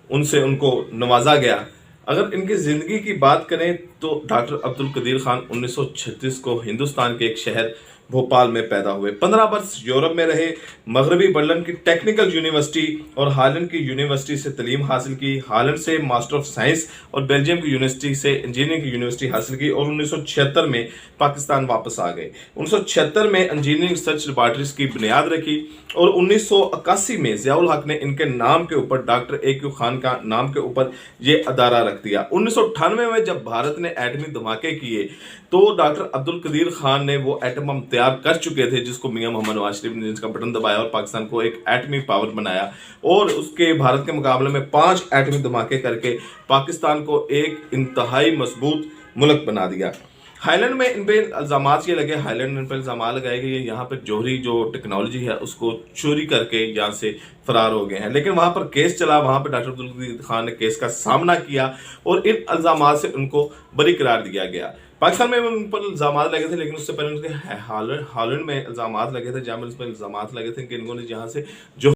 उनसे उनको नवाजा गया। अगर इनकी ज़िंदगी की बात करें तो डॉक्टर अब्दुल कदीर खान 1936 को हिंदुस्तान के एक शहर भोपाल में पैदा हुए। 15 वर्ष यूरोप में रहे, मगरबी बर्लिन की टेक्निकल यूनिवर्सिटी और हालैंड की यूनिवर्सिटी से तालीम हासिल की। हालैंड से मास्टर ऑफ साइंस और बेल्जियम की यूनिवर्सिटी से इंजीनियरिंग की यूनिवर्सिटी हासिल की और 1976 में पाकिस्तान वापस आ गए। 1976 में इंजीनियरिंग रिसर्च लेबॉर्ट्रीज की बुनियाद रखी और 1981 में ज़ियाउल हक ने इनके नाम के ऊपर डॉक्टर ए.क्यू. खान का नाम के ऊपर ये अदारा रख दिया। 1998 में जब भारत ने एटमी धमाके किए तो डॉक्टर अब्दुल कदीर खान ने वो एटम बम तैयार कर चुके थे, जिसको मियां मोहम्मद नवाज शरीफ ने जिसका बटन दबाया और पाकिस्तान को एक एटमी पावर बनाया और उसके भारत के मुकाबले में 5 एटमी धमाके करके पाकिस्तान को एक इंतहाई मजबूत मुल्क बना दिया। हाईलैंड में इन पे इल्जाम ये लगे, हाईलैंड में इन पे इल्जाम लगाए कि ये यहाँ पर जोहरी जो टेक्नोलॉजी है उसको चोरी करके यहाँ से फरार हो गए हैं, लेकिन वहाँ पर केस चला। वहाँ पर डॉक्टर अब्दुल कदीर खान ने केस का सामना किया और इन इल्जाम से उनको बरी करार दिया गया। पाकिस्तान में उन पर इल्जाम लगे थे, लेकिन उससे पहले उनके हालैंड में इल्जाम लगे थे, जहाँ पर इल्जाम लगे थे कि इन्होंने जहाँ से जो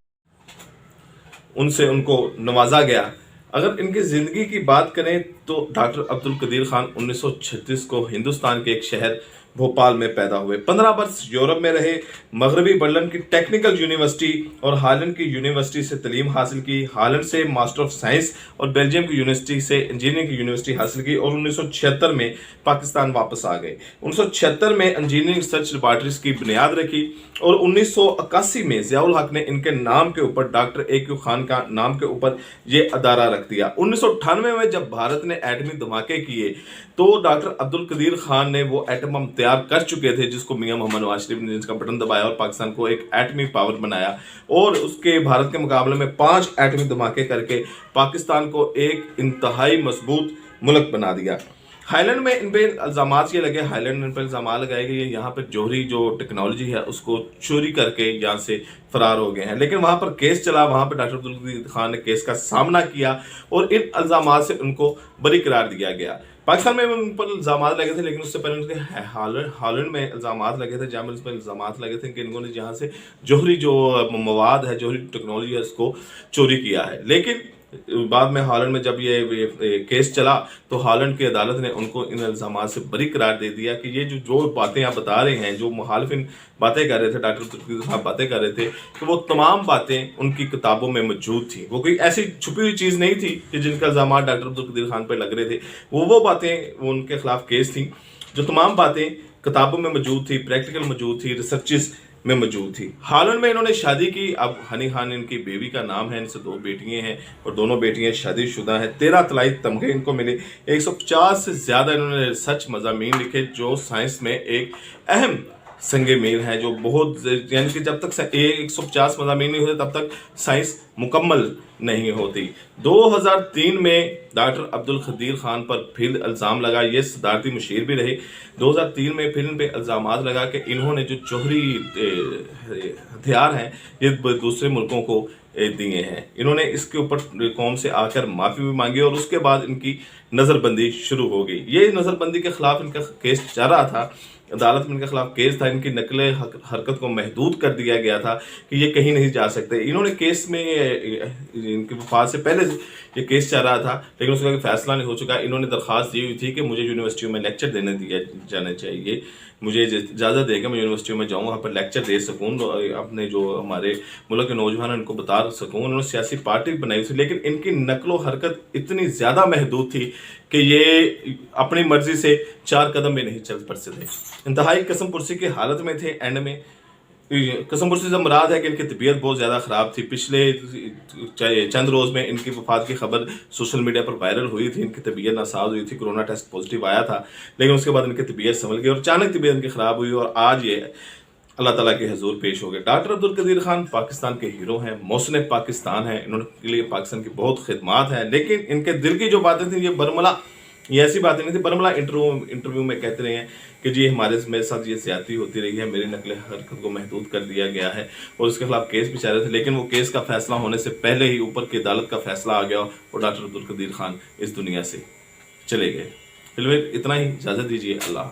उनसे उनको नवाजा गया। अगर इनकी ज़िंदगी की बात करें तो डॉक्टर अब्दुल कदीर खान 1936 को हिंदुस्तान के एक शहर भोपाल में पैदा हुए। 15 वर्ष यूरोप में रहे, मगरबी बर्लिन की टेक्निकल यूनिवर्सिटी और हालैंड की यूनिवर्सिटी से तालीम हासिल की। हालैंड से मास्टर ऑफ साइंस और बेल्जियम की यूनिवर्सिटी से इंजीनियरिंग की यूनिवर्सिटी हासिल की और 1976 में पाकिस्तान वापस आ गए। 1976 में इंजीनियरिंग रिसर्च लेबॉर्ट्रीज की बुनियाद रखी और 1981 में ज़ियाउल हक ने इनके नाम के ऊपर डॉक्टर ए.क्यू. खान का नाम के ऊपर ये अदारा रख दिया। 1998 में जब भारत ने एटमी धमाके किए तो डॉक्टर अब्दुल कदीर खान ने वो एटम बम तैयार कर चुके थे, जिसको मियां मोहम्मद नवाज शरीफ ने जिसका बटन दबाया और पाकिस्तान को एक एटमी पावर बनाया और उसके भारत के मुकाबले में 5 एटमी धमाके करके पाकिस्तान को एक इंतहाई मजबूत मुल्क बना दिया। हाईलैंड में इन पे इल्जाम ये लगे, हाईलैंड में इन पे इल्जाम लगाए कि ये यहाँ पर जोहरी जो टेक्नोलॉजी है उसको चोरी करके यहाँ से फरार हो गए हैं, लेकिन वहाँ पर केस चला। वहाँ पर डॉक्टर अब्दुल कदीर खान ने केस का सामना किया और इन इल्जाम से उनको बरी करार दिया गया। पाकिस्तान में उन पर इल्जाम लगे थे, लेकिन उससे पहले उनके हालैंड में इल्जाम लगे थे, जहाँ पर उस पर इल्जाम लगे थे कि इन्होंने जहाँ से जोहरी जो मवाद है, जोहरी टेक्नोलॉजी है, उसको चोरी किया है। लेकिन बाद में हालैंड में जब ये केस चला तो हालैंड की अदालत ने उनको इन इल्जामात से बरी करार दे दिया कि ये जो बातें आप बता रहे हैं, जो मुखालिफिन बातें कर रहे थे, डॉक्टर अब्दुल कदीर खान बातें कर रहे थे, कि वो तमाम बातें उनकी किताबों में मौजूद थी। वो कोई ऐसी छुपी हुई चीज़ नहीं थी कि जिनका इल्जाम डॉक्टर अब्दुल कदीर खान पर लग रहे थे। वो बातें वो उनके खिलाफ केस थी, जो तमाम बातें किताबों में मौजूद थी, प्रैक्टिकल मौजूद थी, रिसर्चेस में मौजूद थी। हालैंड में इन्होंने शादी की। अब हनी खान इनकी बेबी का नाम है, इनसे 2 बेटियां हैं और दोनों बेटियां शादीशुदा हैं। 13 तलाई तमगे इनको मिले। 150 से ज़्यादा इन्होंने रिसर्च मज़ामीन लिखे जो साइंस में एक अहम संगे मील है, जो बहुत, यानी कि जब तक 150 मज़ामीन नहीं होते तब तक साइंस मुकम्मल नहीं होती। 2003 में डॉक्टर अब्दुल कदीर खान पर फिर इल्ज़ाम लगा, ये सदारती मुशीर भी रहे। 2003 में फिर इन पे इल्ज़ाम लगा कि इन्होंने जो जोहरी हथियार हैं ये दूसरे मुल्कों को दिए हैं। इन्होंने इसके ऊपर कौम से आकर माफ़ी भी मांगी और उसके बाद इनकी नज़रबंदी शुरू हो गई। ये नज़रबंदी के खिलाफ इनका केस चल रहा था, अदालत में इनके खिलाफ केस था। इनकी नकल हरकत को महदूद कर दिया गया था कि ये कहीं नहीं जा सकते। इन्होंने केस में इनकी वफात से पहले ये केस चल रहा था, लेकिन उसका फैसला नहीं हो चुका। इन्होंने दरख्वास्त दी हुई थी कि मुझे यूनिवर्सिटियों में लेक्चर देने दिया जाना चाहिए, मुझे इजाज़त देगा मैं यूनिवर्सिटियों में जाऊँ, वहाँ पर लेक्चर दे सकूँ, अपने जो हमारे मुल्क के नौजवान उनको बता सकूँ। उन्होंने सियासी पार्टी बनाई थी, लेकिन इनकी नकलो हरकत इतनी ज़्यादा महदूद थी कि ये अपनी मर्जी से 4 कदम भी नहीं चल पड़ते थे। इंतहाई कसम पुरसी की हालत में थे। एंड में कसम पुरसी से मुराद है कि इनकी तबीयत बहुत ज़्यादा ख़राब थी। पिछले चंद रोज़ में इनकी वफ़ात की खबर सोशल मीडिया पर वायरल हुई थी। इनकी तबीयत नासाज हुई थी, कोरोना टेस्ट पॉजिटिव आया था, लेकिन उसके बाद इनकी तबीयत संभल गई और अचानक तबीयत इनकी ख़राब हुई और आज ये अल्लाह ताला के हजूर पेश हो गए। डॉक्टर अब्दुल कदीर खान पाकिस्तान के हीरो हैं, मोहसिन पाकिस्तान हैं, इन्होंने के लिए पाकिस्तान की बहुत खिदमात हैं, लेकिन इनके दिल की जो बातें थी ये बरमला, ये ऐसी बातें नहीं थी। बरमला इंटरव्यू में कहते रहे हैं कि जी मेरे साथ ये ज्यादती होती रही है, मेरी नकल हरकत को महदूद कर दिया गया है और उसके खिलाफ केस भी चल रहे थे, लेकिन वो केस का फैसला होने से पहले ही ऊपर की अदालत का फैसला आ गया और डॉक्टर अब्दुल कदीर खान इस दुनिया से चले गए। फिलहाल इतना ही, इजाज़त दीजिए, अल्लाह।